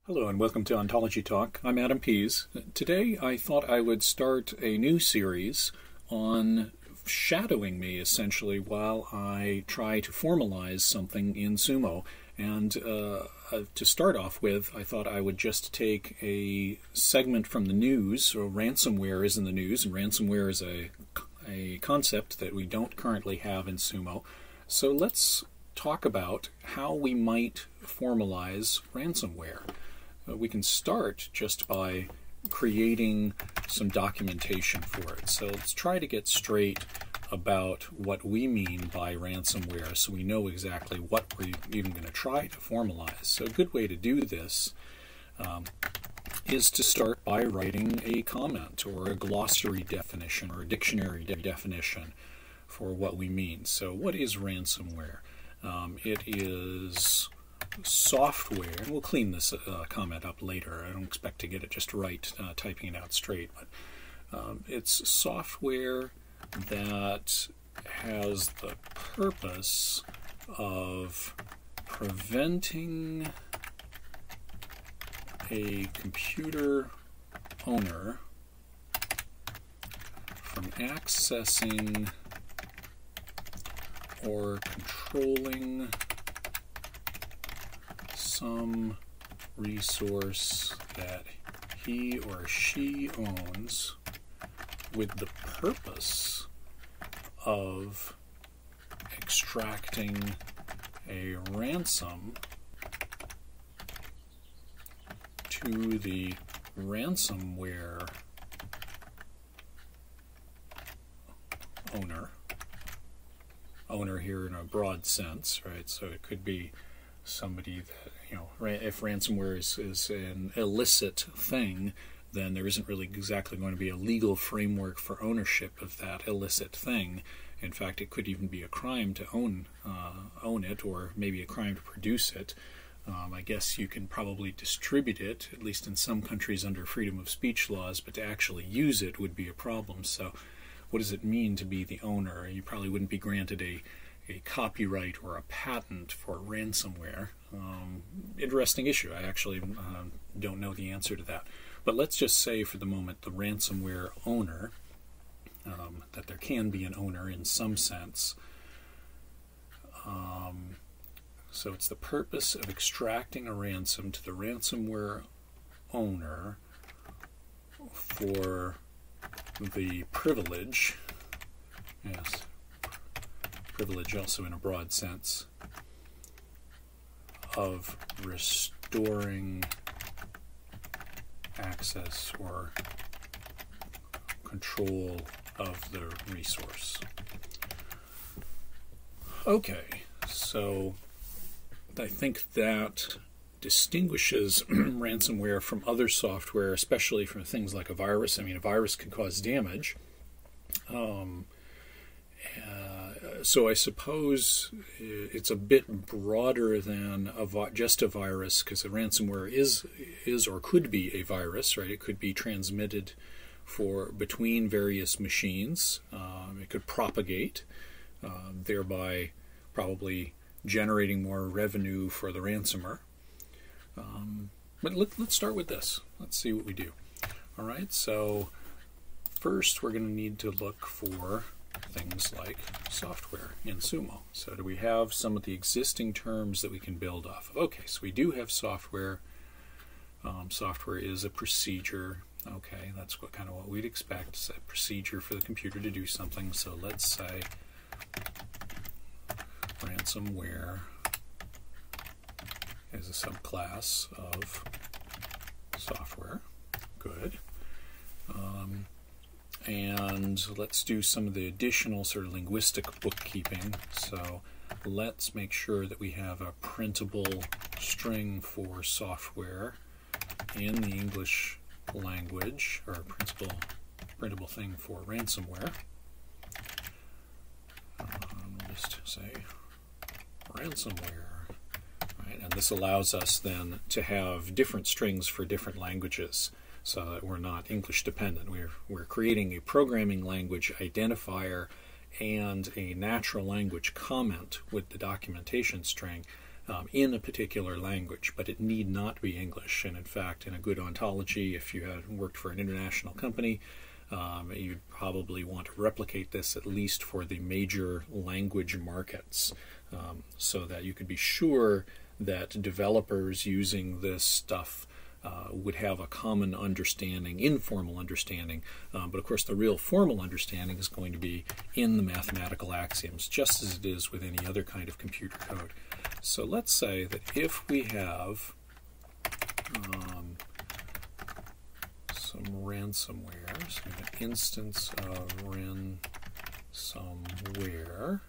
Hello and welcome to Ontology Talk. I'm Adam Pease. Today I thought I would start a new series on shadowing me, essentially, while I try to formalize something in SUMO. And to start off with, I thought I would just take a segment from the news. So ransomware is in the news, and ransomware is a concept that we don't currently have in SUMO. So let's talk about how we might formalize ransomware. We can start just by creating some documentation for it. So let's try to get straight about what we mean by ransomware so we know exactly what we're even going to try to formalize. So a good way to do this is to start by writing a comment or a glossary definition or a dictionary definition for what we mean. So what is ransomware? It is software, and we'll clean this comment up later. I don't expect to get it just right typing it out straight, but it's software that has the purpose of preventing a computer owner from accessing or controlling some resource that he or she owns with the purpose of extracting a ransom to the ransomware owner here in a broad sense, right? So it could be somebody that, if ransomware is an illicit thing, then there isn't really exactly going to be a legal framework for ownership of that illicit thing. In fact, it could even be a crime to own it, or maybe a crime to produce it. I guess you can probably distribute it, at least in some countries under freedom of speech laws, but to actually use it would be a problem. So what does it mean to be the owner? You probably wouldn't be granted a copyright or a patent for ransomware. Interesting issue. I actually don't know the answer to that. But let's just say for the moment the ransomware owner, that there can be an owner in some sense. So it's the purpose of extracting a ransom to the ransomware owner for the privilege, yes, privilege also in a broad sense, of restoring access or control of the resource. Okay, so I think that distinguishes ransomware from other software, especially from things like a virus. I mean, a virus can cause damage. So I suppose it's a bit broader than just a virus, because a ransomware is or could be a virus, right? It could be transmitted between various machines. It could propagate, thereby probably generating more revenue for the ransomer. But let's start with this. Let's see what we do. All right, so first we're going to need to look for things like software in SUMO. So do we have some of the existing terms that we can build off of? Okay, so we do have software. Software is a procedure. Okay, that's kind of what we'd expect. It's a procedure for the computer to do something. So let's say ransomware is a subclass of software. Good. And let's do some of the additional sort of linguistic bookkeeping. So let's make sure that we have a printable string for software in the English language, or a printable thing for ransomware. We'll just say ransomware. Right? And this allows us then to have different strings for different languages, so that we're not English dependent. We're creating a programming language identifier and a natural language comment with the documentation string, in a particular language, but it need not be English. And in fact, in a good ontology, if you had worked for an international company, you'd probably want to replicate this at least for the major language markets, so that you could be sure that developers using this stuff would have a common understanding, informal understanding, but of course the real formal understanding is going to be in the mathematical axioms, just as it is with any other kind of computer code. So let's say that if we have some ransomware, so we have an instance of ransomware,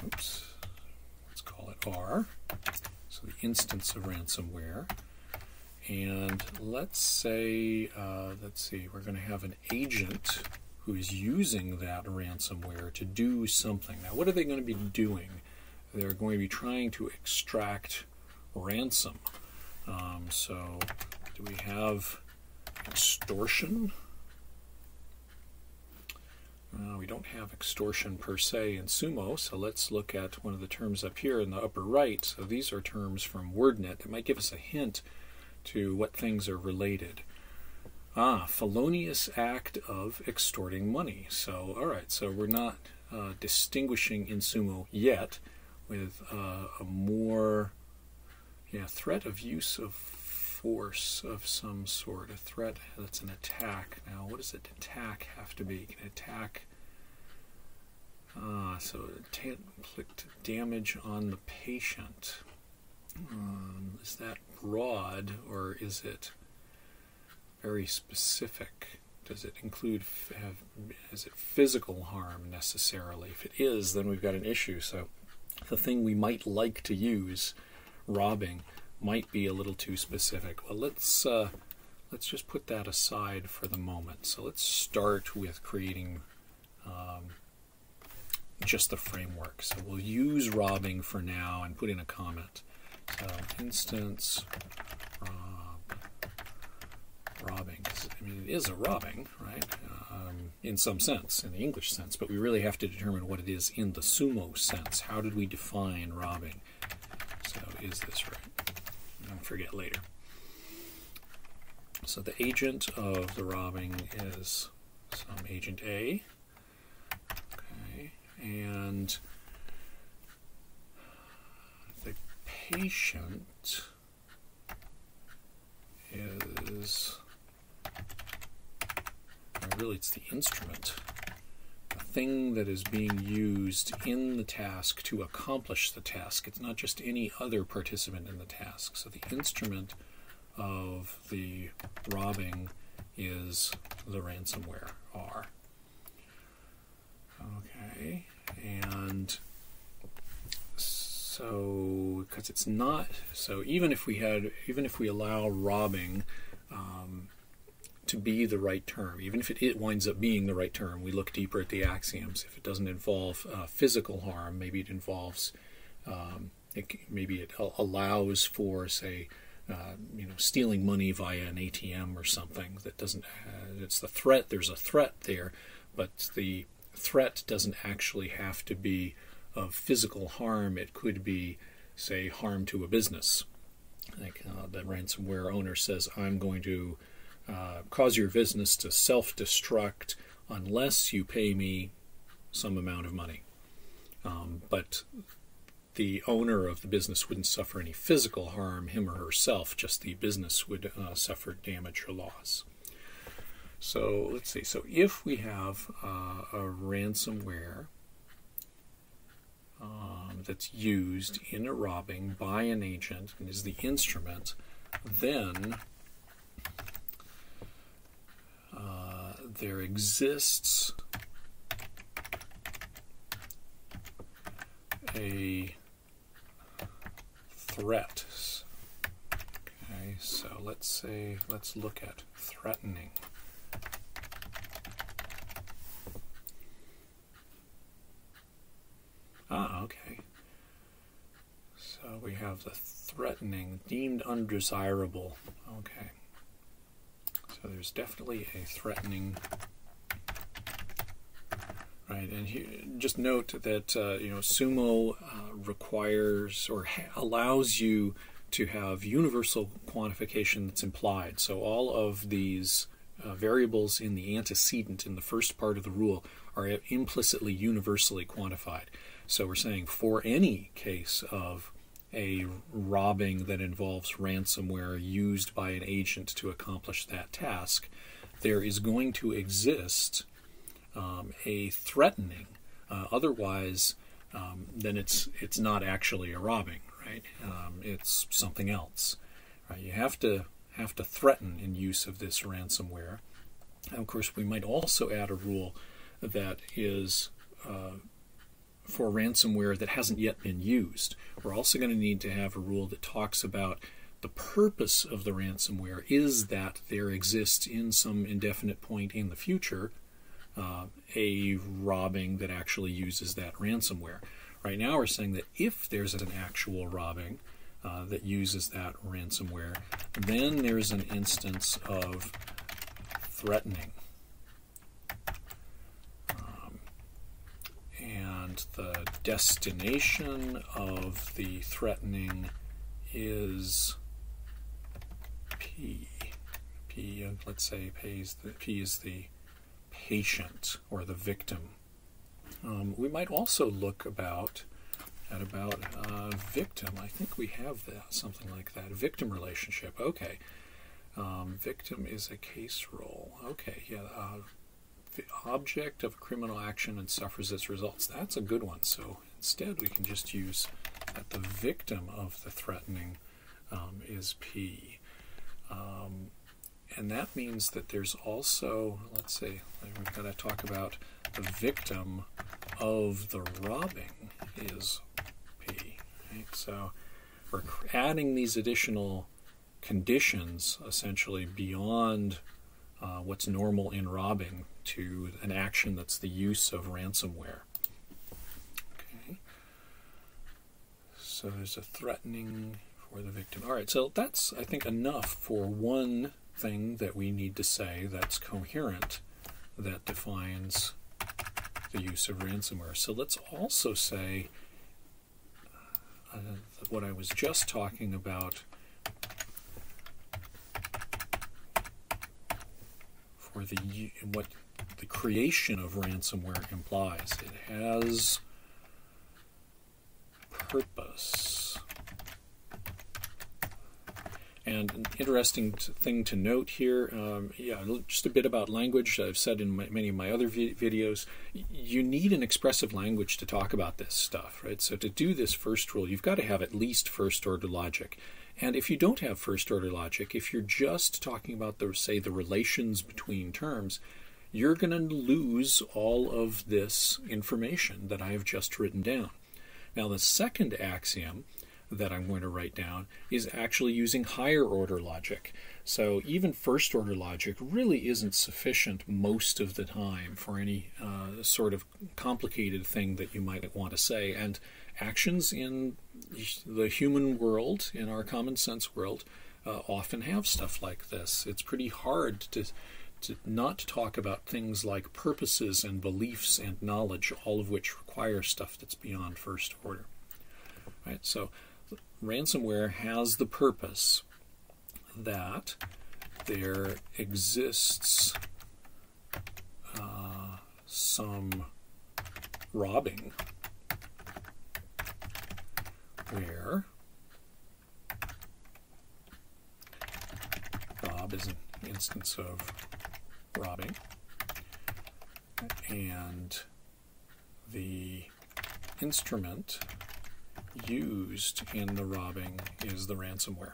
oops, let's call it R, so the instance of ransomware. And let's say, we're going to have an agent who is using that ransomware to do something. Now, what are they going to be doing? They're going to be trying to extract ransom. So, do we have extortion? We don't have extortion per se in SUMO, so let's look at one of the terms up here in the upper right. So these are terms from WordNet that might give us a hint to what things are related. Felonious act of extorting money. So, all right, so we're not distinguishing in SUMO yet with a more threat of use of force of some sort. A threat that's an attack. Now, what does an attack have to be? Can attack... so inflict damage on the patient. Is that broad, or is it very specific? Does it include, is it physical harm necessarily? If it is, then we've got an issue. So the thing we might like to use, robbing, might be a little too specific. Well, let's just put that aside for the moment. So let's start with creating just the framework. So we'll use robbing for now and put in a comment. So instance robbing. I mean, it is a robbing, right? In some sense, in the English sense, but we really have to determine what it is in the SUMO sense. How did we define robbing? So is this right? Don't forget later. So the agent of the robbing is some agent A. Okay, and the patient is, really it's the instrument, the thing that is being used in the task to accomplish the task. It's not just any other participant in the task. So the instrument of the robbing is the ransomware R. Okay, and so because it's not, so even if we allow robbing to be the right term, even if it winds up being the right term, we look deeper at the axioms. If it doesn't involve physical harm, maybe it involves, maybe it allows for, say, stealing money via an ATM or something that doesn't. It's the threat. There's a threat there, but the threat doesn't actually have to be of physical harm. It could be, say, harm to a business. Like the ransomware owner says, I'm going to cause your business to self-destruct unless you pay me some amount of money. But the owner of the business wouldn't suffer any physical harm, him or herself, just the business would suffer damage or loss. So let's see, so if we have a ransomware that's used in a robbing by an agent and is the instrument, then there exists a threat. Okay, so let's look at threatening. Okay. So we have the threatening, deemed undesirable. Okay. So there's definitely a threatening right? And just note that SUMO requires or allows you to have universal quantification that's implied. So all of these variables in the antecedent in the first part of the rule are implicitly universally quantified. So we're saying for any case of a robbing that involves ransomware used by an agent to accomplish that task, there is going to exist a threatening. Otherwise, then it's not actually a robbing, right? It's something else. Right? You have to threaten in use of this ransomware. And of course, we might also add a rule that is for ransomware that hasn't yet been used. We're also going to need to have a rule that talks about the purpose of the ransomware is that there exists in some indefinite point in the future a robbing that actually uses that ransomware. Right now we're saying that if there's an actual robbing that uses that ransomware, then there's an instance of threatening. And the destination of the threatening is P. Let's say P is the patient or the victim. We might also look at victim. I think we have that, something like that. Victim relationship. Okay. Victim is a case role. Okay. Yeah. The object of a criminal action and suffers its results. That's a good one. So instead, we can just use that the victim of the threatening is P. And that means that there's also, let's see, we've got to talk about the victim of the robbing is P. Right? So we're adding these additional conditions essentially beyond what's normal in robbing to an action that's the use of ransomware. Okay. So there's a threatening for the victim. All right, so that's, I think, enough for one thing that we need to say that's coherent that defines the use of ransomware. So let's also say what I was just talking about for what the creation of ransomware implies. It has purpose. And an interesting thing to note here, just a bit about language. I've said in many of my other videos, you need an expressive language to talk about this stuff, right? So to do this first rule, you've got to have at least first-order logic. And if you don't have first-order logic, if you're just talking about, the relations between terms, you're going to lose all of this information that I have just written down. Now, the second axiom that I'm going to write down is actually using higher order logic. So even first order logic really isn't sufficient most of the time for any sort of complicated thing that you might want to say. And actions in the human world, in our common sense world, often have stuff like this. It's pretty hard to not talk about things like purposes and beliefs and knowledge, all of which require stuff that's beyond first order. Right? So ransomware has the purpose that there exists some robbing where rob is an instance of robbing and the instrument used in the robbing is the ransomware.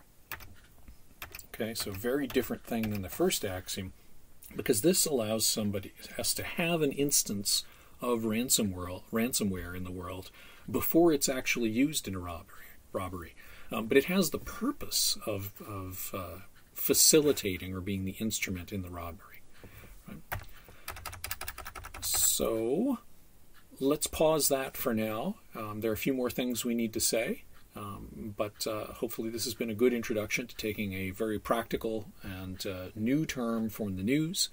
Okay, so very different thing than the first axiom, because this allows somebody has to have an instance of ransomware in the world before it's actually used in a robbery. But it has the purpose of facilitating or being the instrument in the robbery. Right? So let's pause that for now. There are a few more things we need to say, but hopefully this has been a good introduction to taking a very practical and new term from the news,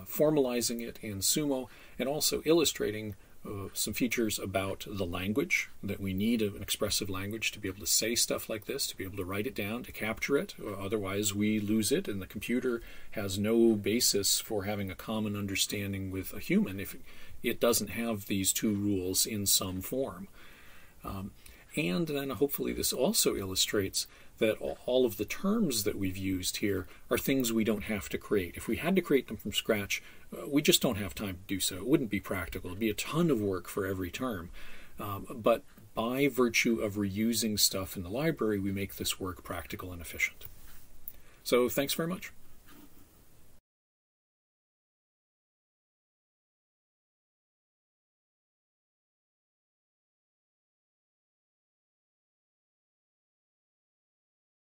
formalizing it in SUMO, and also illustrating some features about the language, that we need an expressive language to be able to say stuff like this, to be able to write it down, to capture it. Otherwise we lose it, and the computer has no basis for having a common understanding with a human if it doesn't have these two rules in some form. And then hopefully this also illustrates that all of the terms that we've used here are things we don't have to create. If we had to create them from scratch, we just don't have time to do so. It wouldn't be practical. It'd be a ton of work for every term. But by virtue of reusing stuff in the library, we make this work practical and efficient. So thanks very much.